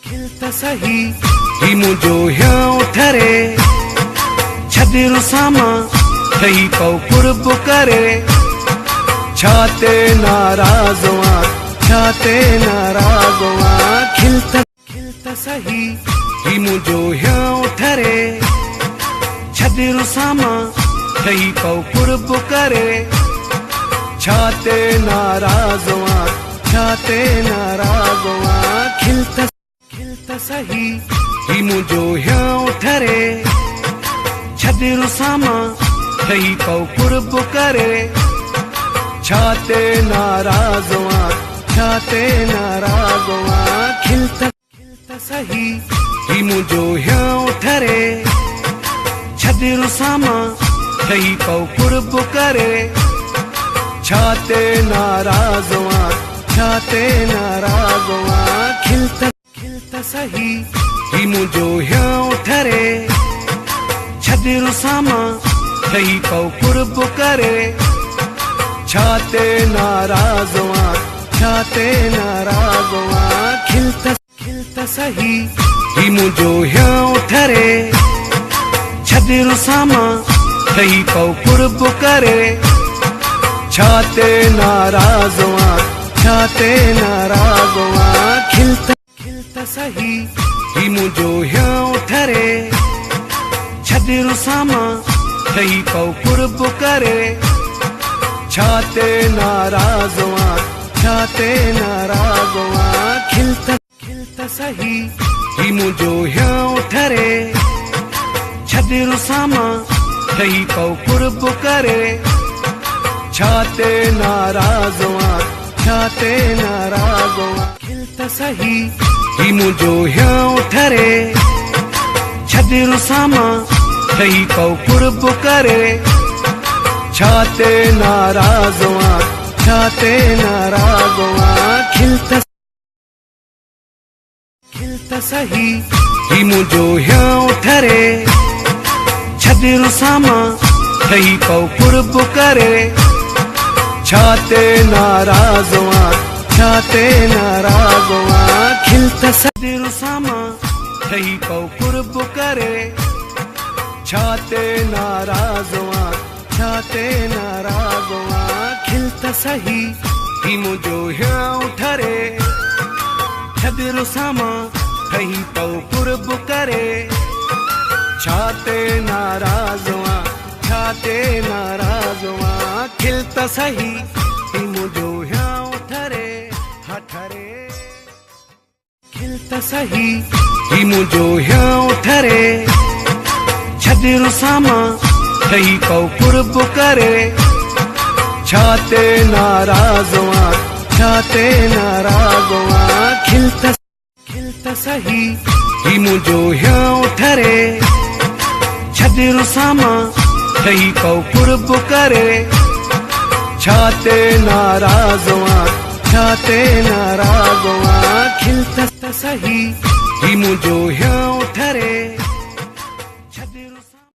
खिलता सही ही मुझो ह्यां ठरे छदिरु सामा ठही पौ कुर्ब करे छाते नाराज़वा छाते नाराज़वा खिलता सही ही मुझो ह्यां ठरे छदिरु सामा ठही पौ कुर्ब करे छाते नाराज़वा छाते नाराज़वा खिलता सही ही मुझो ह्यां ठरे छदिरु सामा ठही पौ कुर्ब करे छाते नाराज़वा छाते नाराज़वा खिलता सही ही मुझो ह्यां ठरे छदिरु सामा ठही पौ कुर्ब करे छाते नाराज़वा छाते नाराज़वा खिलता सही ही मुझो ह्यां ठरे छदिरु सामा ठही पौ कुर्ब करे छाते नाराज़वा छाते नाराज़वा खिलता सही ही मुझो ह्यां ठरे छदिरु सामा ठही पौ कुर्ब करे छाते नाराज़वा छाते नाराज़वा खिलता सही ही मुझो ह्यां ठरे छदिरु सामा ठही पौ कुर्ब करे छाते नाराज़वा छाते नाराज़वा खिलता सही ही मुझो ह्यां ठरे छदिरु सामा ठही पौ कुर्ब करे छाते नाराज़वा छाते नाराज़वा खिलता सही ही मुझो ह्यां ठरे छदिरु सामा ठही पौ कुर्ब करे छाते नाराज़वा छाते नाराज़वा खिलता सही ही मुझो ह्यां ठरे छदिरु सामा ठही पौ कुर्ब करे छाते नाराज़वा छाते नाराज़वा खिलता छदिरु सामा ठही पौ कुर्ब करे छाते नाराज़वा छाते नाराज़वा खिलता सही ही मुझो ह्यां ठरे छदिरु सामा ठही पौ कुर्ब करे छाते नाराज़वा छाते नाराज़वा खिलता सही ही मुझो ह्यां ठरे ठरे खिलता सही ही मुझो ह्यां ठरे छदिरु सामा ठही पौ कुर्ब करे छाते नाराज़वा छाते नाराज़वा खिलता सही ही मुझो ह्यां ठरे छदिरु सामा ठही पौ कुर्ब करे छाते नाराज़वा छाते नाराज़वा खिलता सही ही मुझो ह्यां ठरे।